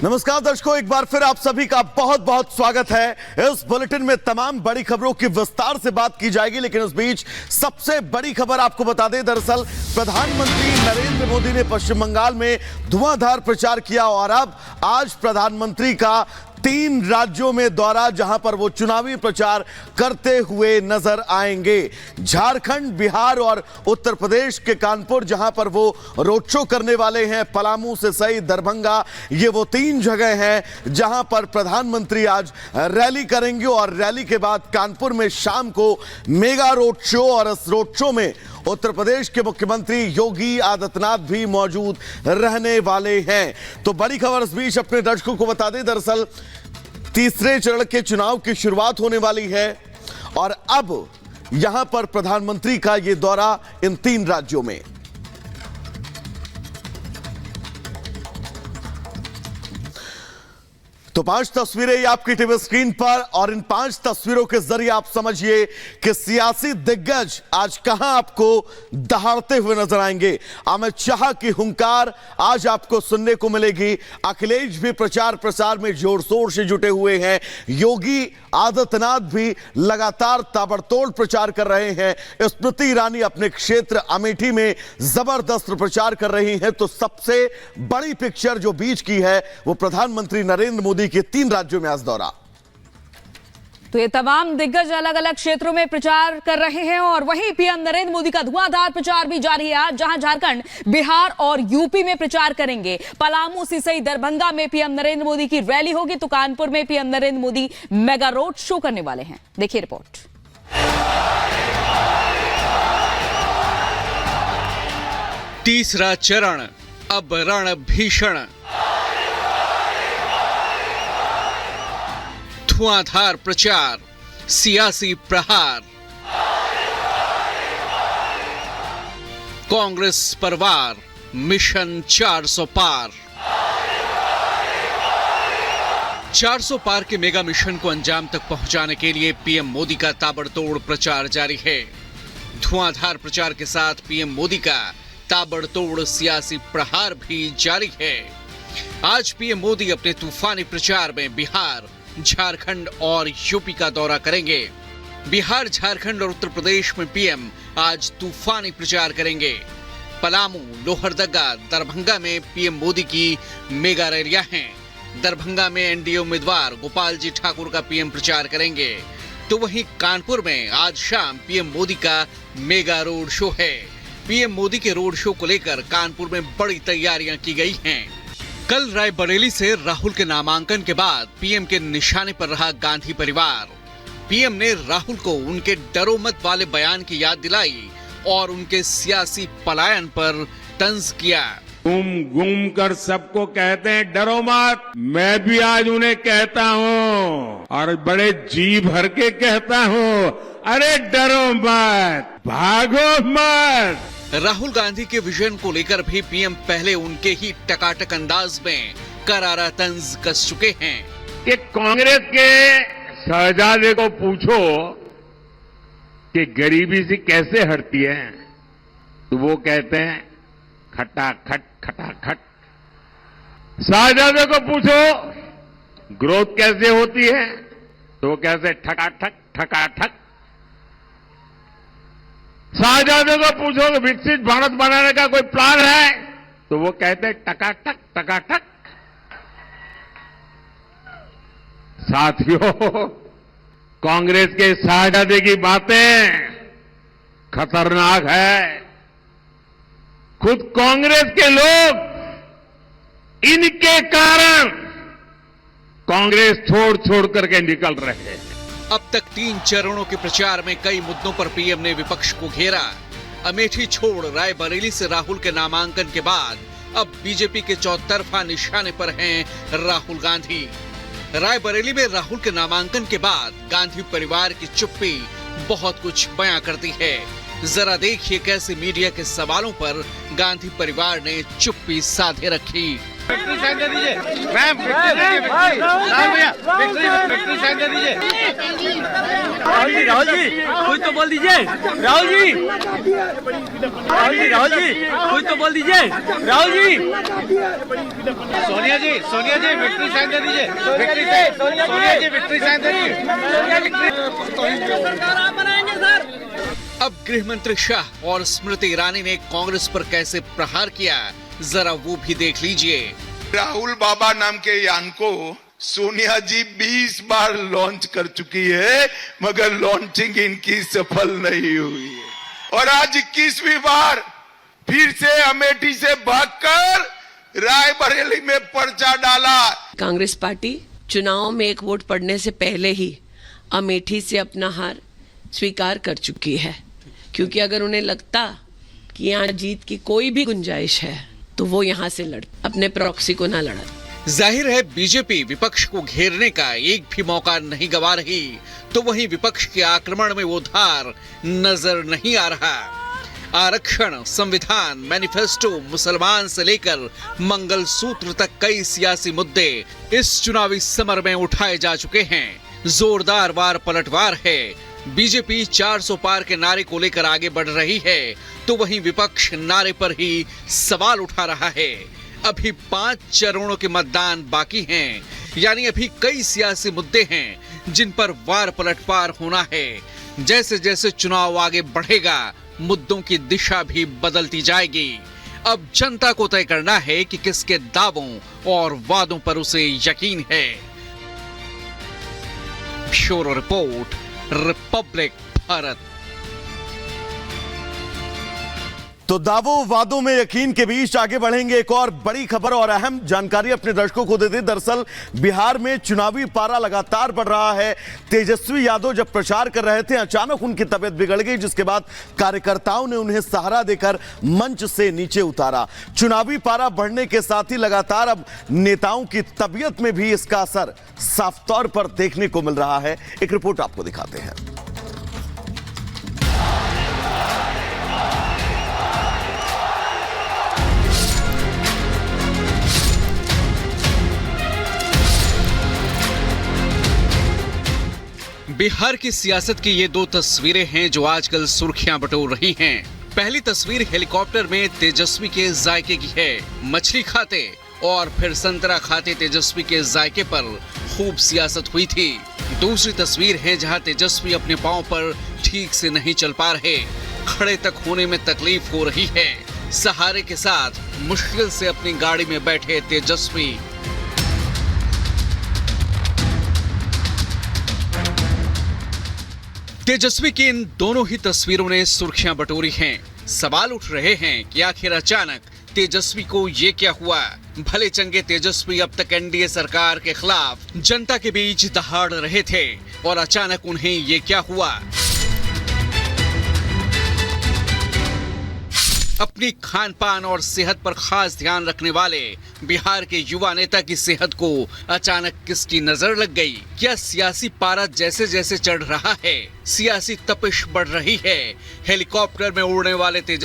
नमस्कार दर्शकों, एक बार फिर आप सभी का बहुत बहुत स्वागत है। इस बुलेटिन में तमाम बड़ी खबरों की विस्तार से बात की जाएगी, लेकिन उस बीच सबसे बड़ी खबर आपको बता दें। दरअसल प्रधानमंत्री नरेंद्र मोदी ने पश्चिम बंगाल में धुआंधार प्रचार किया और अब आज प्रधानमंत्री का 3 राज्यों में दौरा, जहां पर वो चुनावी प्रचार करते हुए नजर आएंगे। झारखंड, बिहार और उत्तर प्रदेश के कानपुर, जहां पर वो रोड शो करने वाले हैं। पलामू से सई, दरभंगा, ये वो 3 जगह हैं जहां पर प्रधानमंत्री आज रैली करेंगे और रैली के बाद कानपुर में शाम को मेगा रोड शो। और इस रोड शो में उत्तर प्रदेश के मुख्यमंत्री योगी आदित्यनाथ भी मौजूद रहने वाले हैं। तो बड़ी खबर इस बीच अपने दर्शकों को बता दें। दरअसल तीसरे चरण के चुनाव की शुरुआत होने वाली है और अब यहां पर प्रधानमंत्री का यह दौरा इन 3 राज्यों में। तो 5 तस्वीरें ये आपकी टीवी स्क्रीन पर, और इन 5 तस्वीरों के जरिए आप समझिए कि सियासी दिग्गज आज कहां आपको दहाड़ते हुए नजर आएंगे। अमित शाह की हुंकार आज आपको सुनने को मिलेगी। अखिलेश भी प्रचार प्रसार में जोर शोर से जुटे हुए हैं। योगी आदित्यनाथ भी लगातार ताबड़तोड़ प्रचार कर रहे हैं। स्मृति ईरानी अपने क्षेत्र अमेठी में जबरदस्त प्रचार कर रही हैं। तो सबसे बड़ी पिक्चर जो बीच की है वो प्रधानमंत्री नरेंद्र मोदी के 3 राज्यों में आज दौरा। तो ये तमाम दिग्गज अलग अलग क्षेत्रों में प्रचार कर रहे हैं और वहीं पीएम नरेंद्र मोदी का धुआंधार प्रचार भी जारी है। आज जहां झारखंड, बिहार और यूपी में प्रचार करेंगे। पलामू, सिसई, दरभंगा में पीएम नरेंद्र मोदी की रैली होगी, तो कानपुर में PM Narendra Modi mega road show करने वाले हैं। देखिए रिपोर्ट। तीसरा चरण अब रण भीषण। धुआंधार प्रचार, सियासी प्रहार। कांग्रेस परवार, मिशन 400 पार। 400 पार के मेगा मिशन को अंजाम तक पहुंचाने के लिए पीएम मोदी का ताबड़तोड़ प्रचार जारी है। धुआंधार प्रचार के साथ पीएम मोदी का ताबड़तोड़ सियासी प्रहार भी जारी है। आज पीएम मोदी अपने तूफानी प्रचार में बिहार, झारखंड और यूपी का दौरा करेंगे। बिहार, झारखंड और उत्तर प्रदेश में पीएम आज तूफानी प्रचार करेंगे। पलामू, लोहरदगा, दरभंगा में पीएम मोदी की मेगा रैलियां हैं। दरभंगा में एनडीए उम्मीदवार गोपाल जी ठाकुर का पीएम प्रचार करेंगे। तो वहीं कानपुर में आज शाम पीएम मोदी का मेगा रोड शो है। पीएम मोदी के रोड शो को लेकर कानपुर में बड़ी तैयारियां की गई हैं। कल रायबरेली से राहुल के नामांकन के बाद पीएम के निशाने पर रहा गांधी परिवार। पीएम ने राहुल को उनके डरो मत वाले बयान की याद दिलाई और उनके सियासी पलायन पर तंज किया। घूम कर सबको कहते हैं डरो मत, मैं भी आज उन्हें कहता हूँ और बड़े जी भर के कहता हूँ, अरे डरो मत, भागो मत। राहुल गांधी के विजन को लेकर भी पीएम पहले उनके ही टकाटक अंदाज में करारा तंज कस चुके हैं कि कांग्रेस के शहजादे को पूछो कि गरीबी से कैसे हटती है, तो वो कहते हैं खटाखट खटाखट। शहजादे को पूछो ग्रोथ कैसे होती है, तो वो कैसे ठकाठक ठकाठक। शहजादे को पूछो कि विकसित भारत बनाने का कोई प्लान है, तो वो कहते हैं टकाटक टकाटक। साथियों, कांग्रेस के शहजादे की बातें खतरनाक है। खुद कांग्रेस के लोग इनके कारण कांग्रेस छोड़ छोड़ करके निकल रहे हैं। अब तक 3 चरणों के प्रचार में कई मुद्दों पर पीएम ने विपक्ष को घेरा। अमेठी छोड़ रायबरेली से राहुल के नामांकन के बाद अब बीजेपी के चौतरफा निशाने पर हैं राहुल गांधी। रायबरेली में राहुल के नामांकन के बाद गांधी परिवार की चुप्पी बहुत कुछ बयां करती है। जरा देखिए कैसे मीडिया के सवालों पर गांधी परिवार ने चुप्पी साधे रखी। विक्ट्री साइन दे दीजिए मैम, विक्ट्री साइन दे दीजिए। राहुल जी कुछ तो बोल दीजिए। राहुल जी कुछ तो बोल दीजिए। राहुल जी सोनिया जी विक्ट्री साइन दे दीजिए। सोनिया जी विक्ट्री साइन दे दीजिए। अब गृह मंत्री शाह और स्मृति ईरानी ने कांग्रेस पर कैसे प्रहार किया, जरा वो भी देख लीजिए। राहुल बाबा नाम के यान को सोनिया जी 20 बार लॉन्च कर चुकी है, मगर लॉन्चिंग इनकी सफल नहीं हुई है। और आज 21वीं बार फिर से अमेठी से भागकर रायबरेली में पर्चा डाला। कांग्रेस पार्टी चुनाव में एक वोट पड़ने से पहले ही अमेठी से अपना हार स्वीकार कर चुकी है, क्योंकि अगर उन्हें लगता कि यहाँ जीत की कोई भी गुंजाइश है तो वो यहाँ से अपने प्रॉक्सी को ना लड़ा। जाहिर है बीजेपी विपक्ष को घेरने का एक भी मौका नहीं गंवा रही, तो वहीं विपक्ष के आक्रमण में वो धार नजर नहीं आ रहा। आरक्षण, संविधान, मैनिफेस्टो, मुसलमान से लेकर मंगलसूत्र तक कई सियासी मुद्दे इस चुनावी समर में उठाए जा चुके हैं। जोरदार वार पलटवार है। बीजेपी 400 पार के नारे को लेकर आगे बढ़ रही है, तो वहीं विपक्ष नारे पर ही सवाल उठा रहा है। अभी 5 चरणों के मतदान बाकी हैं, यानी अभी कई सियासी मुद्दे हैं जिन पर वार पलटवार होना है। जैसे जैसे चुनाव आगे बढ़ेगा, मुद्दों की दिशा भी बदलती जाएगी। अब जनता को तय करना है कि किसके दावों और वादों पर उसे यकीन है। Bureau report, Republic Bharat. तो दावों वादों में यकीन के बीच आगे बढ़ेंगे। एक और बड़ी खबर और अहम जानकारी अपने दर्शकों को दे दें। दरअसल बिहार में चुनावी पारा लगातार बढ़ रहा है। तेजस्वी यादव जब प्रचार कर रहे थे, अचानक उनकी तबीयत बिगड़ गई, जिसके बाद कार्यकर्ताओं ने उन्हें सहारा देकर मंच से नीचे उतारा। चुनावी पारा बढ़ने के साथ ही लगातार अब नेताओं की तबीयत में भी इसका असर साफ तौर पर देखने को मिल रहा है। एक रिपोर्ट आपको दिखाते हैं। बिहार की सियासत की ये 2 तस्वीरें हैं जो आजकल सुर्खियां बटोर रही हैं। पहली तस्वीर हेलीकॉप्टर में तेजस्वी के जायके की है। मछली खाते और फिर संतरा खाते तेजस्वी के जायके पर खूब सियासत हुई थी। दूसरी तस्वीर है जहां तेजस्वी अपने पांव पर ठीक से नहीं चल पा रहे, खड़े तक होने में तकलीफ हो रही है। सहारे के साथ मुश्किल से अपनी गाड़ी में बैठे तेजस्वी। तेजस्वी की इन दोनों ही तस्वीरों ने सुर्खियां बटोरी हैं। सवाल उठ रहे हैं कि आखिर अचानक तेजस्वी को ये क्या हुआ। भले चंगे तेजस्वी अब तक एनडीए सरकार के खिलाफ जनता के बीच दहाड़ रहे थे, और अचानक उन्हें ये क्या हुआ। अपनी खान पान और सेहत पर खास ध्यान रखने वाले बिहार के युवा नेता की सेहत को अचानक किसकी नजर लग गई। क्या सियासी पारा जैसे जैसे चढ़ रहा है, सियासी तपिश बढ़ रही है। हेलीकॉप्टर में उड़ने वाले तेजस्वी